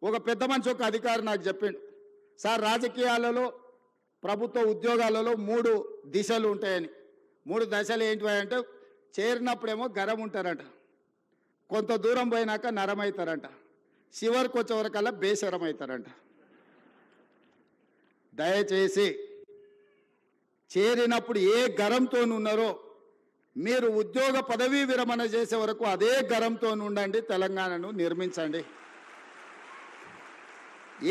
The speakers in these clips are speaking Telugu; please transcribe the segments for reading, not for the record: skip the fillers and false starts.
ఒక పెద్ద మనిషి ఒక అధికారి నాకు చెప్పిండు, సార్ రాజకీయాలలో ప్రభుత్వ ఉద్యోగాలలో 3 దిశలు ఉంటాయని. 3 దశలు ఏంటివి అంటే, చేరినప్పుడేమో గరం ఉంటారంట, కొంత దూరం పోయినాక నరం అవుతారంట, చివరికి వచ్చేవరకల్లా బేసరం అవుతారంట. దయచేసి చేరినప్పుడు ఏ గరంతో ఉన్నారో మీరు ఉద్యోగ పదవీ విరమణ చేసే వరకు అదే గరంతో ఉండండి, తెలంగాణను నిర్మించండి.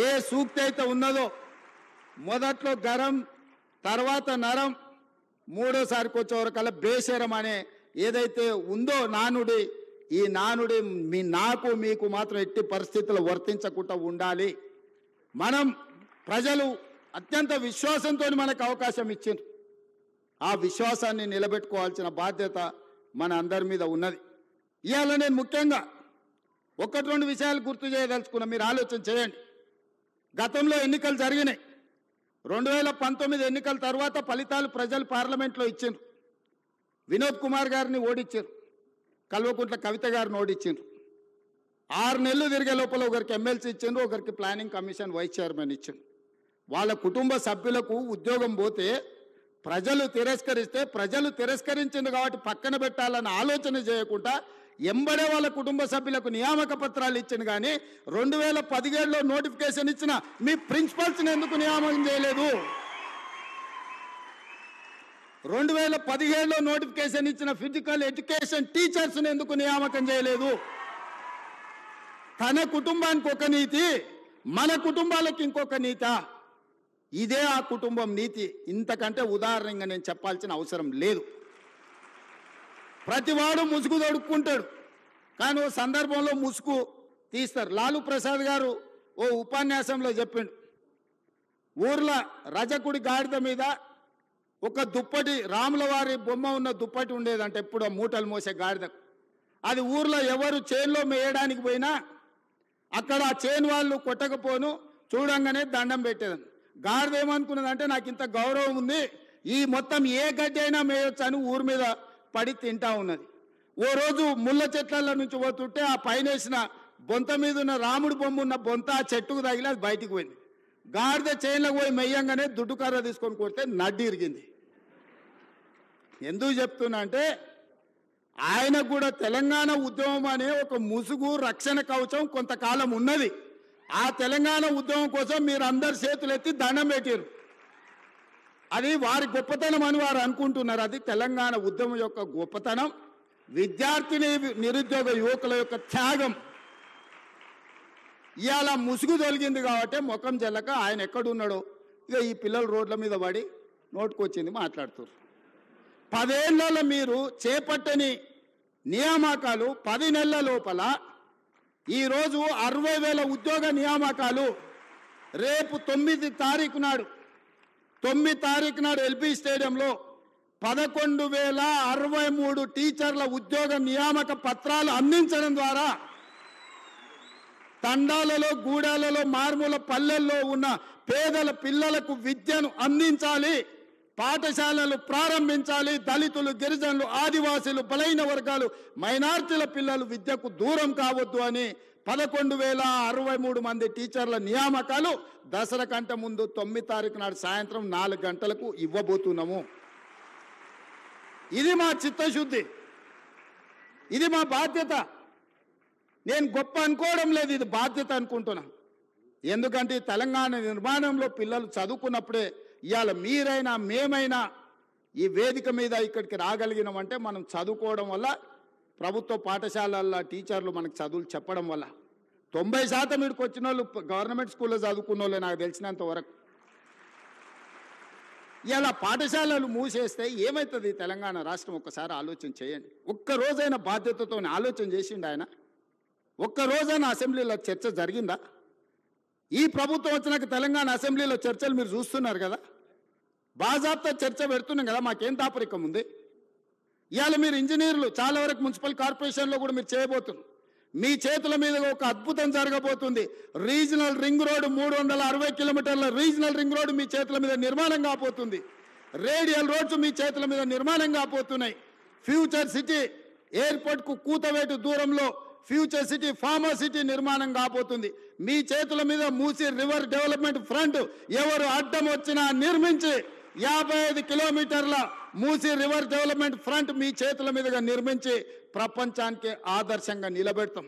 ఏ సూక్తి అయితే ఉన్నదో మొదట్లో గరం, తర్వాత నరం, మూడోసారికి వచ్చేవరకల్లా బేషరం అనే ఏదైతే ఉందో నానుడి, ఈ నానుడి నాకు మీకు మాత్రం ఎట్టి పరిస్థితుల్లో వర్తించకుండా ఉండాలి. మనం ప్రజలు అత్యంత విశ్వాసంతో మనకు అవకాశం ఇచ్చారు, ఆ విశ్వాసాన్ని నిలబెట్టుకోవాల్సిన బాధ్యత మన అందరి మీద ఉన్నది. ఇవాళ నేను ముఖ్యంగా 1-2 విషయాలు గుర్తు చేయదలుచుకున్నా, మీరు ఆలోచన చేయండి. గతంలో ఎన్నికలు జరిగినాయి. 2019 ఎన్నికల తర్వాత ఫలితాలు ప్రజలు పార్లమెంట్లో ఇచ్చారు. వినోద్ కుమార్ గారిని ఓడించారు, కల్వకుంట్ల కవిత గారిని ఓడించారు. 6 నెలలు తిరిగే లోపల ఒకరికి ఎమ్మెల్సీ ఇచ్చారు, ఒకరికి ప్లానింగ్ కమిషన్ వైస్ చైర్మన్ ఇచ్చారు. వాళ్ళ కుటుంబ సభ్యులకు ఉద్యోగం పోతే ప్రజలు తిరస్కరిస్తే, ప్రజలు తిరస్కరించింది కాబట్టి పక్కన పెట్టాలన్న ఆలోచన చేయకుండా ఎంబడే వాళ్ళ కుటుంబ సభ్యులకు నియామక పత్రాలు ఇచ్చింది. కానీ 2017లో నోటిఫికేషన్ ఇచ్చిన మీ ప్రిన్సిపల్స్ని ఎందుకు నియామకం చేయలేదు? 2017లో నోటిఫికేషన్ ఇచ్చిన ఫిజికల్ ఎడ్యుకేషన్ టీచర్స్ని ఎందుకు నియామకం చేయలేదు? తన కుటుంబానికి ఒక నీతి, మన కుటుంబాలకు ఇంకొక నీత. ఇదే ఆ కుటుంబం నీతి. ఇంతకంటే ఉదాహరణగా నేను చెప్పాల్సిన అవసరం లేదు. ప్రతివాడు ముసుగు తొడుక్కుంటాడు, కానీ ఓ సందర్భంలో ముసుగు తీస్తారు. లాలూ ప్రసాద్ గారు ఓ ఉపన్యాసంలో చెప్పిండు, ఊర్లో రజకుడి గాడిద మీద ఒక దుప్పటి, రాముల వారి బొమ్మ ఉన్న దుప్పటి ఉండేదంటే, ఎప్పుడో మూటలు మోసే గాడిద. అది ఊర్లో ఎవరు చేనులో మేయడానికి పోయినా అక్కడ ఆ చేను వాళ్ళు కొట్టకపోను చూడంగానే దండం పెట్టేదని. గాడిద ఏమనుకున్నదంటే, నాకు ఇంత గౌరవం ఉంది, ఈ మొత్తం ఏ గడ్డి అయినా మేయొచ్చు అని ఊరి మీద పడి తింటా ఉన్నది. ఓ రోజు ముళ్ళ చెట్ల నుంచి పోతుంటే ఆ పైన వేసిన బొంత మీద ఉన్న రాముడి బొమ్మ ఉన్న బొంత ఆ చెట్టుకు తగిలి అది బయటికి పోయింది. గాడిద చేనులకు పోయి మెయ్యంగానే దుడ్డు కర్ర తీసుకొని కొడితే నడ్డి ఇరిగింది. ఎందుకు చెప్తున్నా అంటే, ఆయనకు కూడా తెలంగాణ ఉద్యమం అనే ఒక ముసుగు, రక్షణ కవచం కొంతకాలం ఉన్నది. ఆ తెలంగాణ ఉద్యమం కోసం మీరు అందరు చేతులు ఎత్తి దండం పెట్టారు. అది వారి గొప్పతనం అని వారు అనుకుంటున్నారు. అది తెలంగాణ ఉద్యమం యొక్క గొప్పతనం, విద్యార్థిని నిరుద్యోగ యువకుల యొక్క త్యాగం. ఇవాళ ముసుగు తొలగింది కాబట్టి ముఖం జల్లక ఆయన ఎక్కడున్నాడో ఇక ఈ పిల్లలు రోడ్ల మీద పడి నోటుకొచ్చింది మాట్లాడుతారు. 10 ఏళ్లలో మీరు చేపట్టని నియామకాలు 10 నెలల లోపల ఈరోజు 60,000 ఉద్యోగ నియామకాలు. రేపు 9 తారీఖు నాడు ఎల్బీ స్టేడియంలో 11,063 టీచర్ల ఉద్యోగ నియామక పత్రాలు అందించడం ద్వారా తండాలలో, గూడాలలో, మారుమూల పల్లెల్లో ఉన్న పేదల పిల్లలకు విద్యను అందించాలి, పాఠశాలలు ప్రారంభించాలి. దళితులు, గిరిజనులు, ఆదివాసీలు, బలైన వర్గాలు, మైనార్టీల పిల్లలు విద్యకు దూరం కావద్దు అని 11,063 మంది టీచర్ల నియామకాలు దసరా కంటే ముందు 9 తారీఖు నాడు సాయంత్రం 4 గంటలకు ఇవ్వబోతున్నాము. ఇది మా చిత్తశుద్ధి, ఇది మా బాధ్యత. నేను గొప్ప అనుకోవడం లేదు, ఇది బాధ్యత అనుకుంటున్నా. ఎందుకంటే తెలంగాణ నిర్మాణంలో పిల్లలు చదువుకున్నప్పుడే ఇవాళ మీరైనా మేమైనా ఈ వేదిక మీద ఇక్కడికి రాగలిగినామంటే మనం చదువుకోవడం వల్ల, ప్రభుత్వ పాఠశాలల్లో టీచర్లు మనకు చదువులు చెప్పడం వల్ల. 90% ఇక్కడికి వచ్చిన వాళ్ళు గవర్నమెంట్ స్కూల్లో చదువుకున్న వాళ్ళే నాకు తెలిసినంత వరకు. ఇలా పాఠశాలలు మూసేస్తే ఏమవుతుంది తెలంగాణ రాష్ట్రం? ఒక్కసారి ఆలోచన చేయండి. ఒక్కరోజైనా బాధ్యతతో ఆలోచన చేసిండు ఆయన? ఒక్కరోజైనా అసెంబ్లీలో చర్చ జరిగిందా? ఈ ప్రభుత్వం వచ్చినాక తెలంగాణ అసెంబ్లీలో చర్చలు మీరు చూస్తున్నారు కదా, బాజాబ్తా చర్చ పెడుతున్నాం కదా, మాకేం దాపరికం ఉంది? ఇవాళ మీరు ఇంజనీర్లు చాలా వరకు మున్సిపల్ కార్పొరేషన్లో కూడా మీరు చేయబోతున్నారు. మీ చేతుల మీద ఒక అద్భుతం జరగబోతుంది. రీజనల్ రింగ్ రోడ్, 360 కిలోమీటర్ల రీజనల్ రింగ్ రోడ్ మీ చేతుల మీద నిర్మాణం కాబోతుంది. రేడియల్ రోడ్స్ మీ చేతుల మీద నిర్మాణం కాబోతున్నాయి. ఫ్యూచర్ సిటీ ఎయిర్పోర్ట్కు కూతవేటు దూరంలో ఫ్యూచర్ సిటీ ఫార్మర్ సిటీ నిర్మాణం కాబోతుంది. మీ చేతుల మీద మూసీ రివర్ డెవలప్మెంట్ ఫ్రంట్ ఎవరు అడ్డం వచ్చినా నిర్మించి 55 కిలోమీటర్ల మూసీ రివర్ డెవలప్మెంట్ ఫ్రంట్ మీ చేతుల మీదుగా నిర్మించి ప్రపంచానికి ఆదర్శంగా నిలబెడతాం.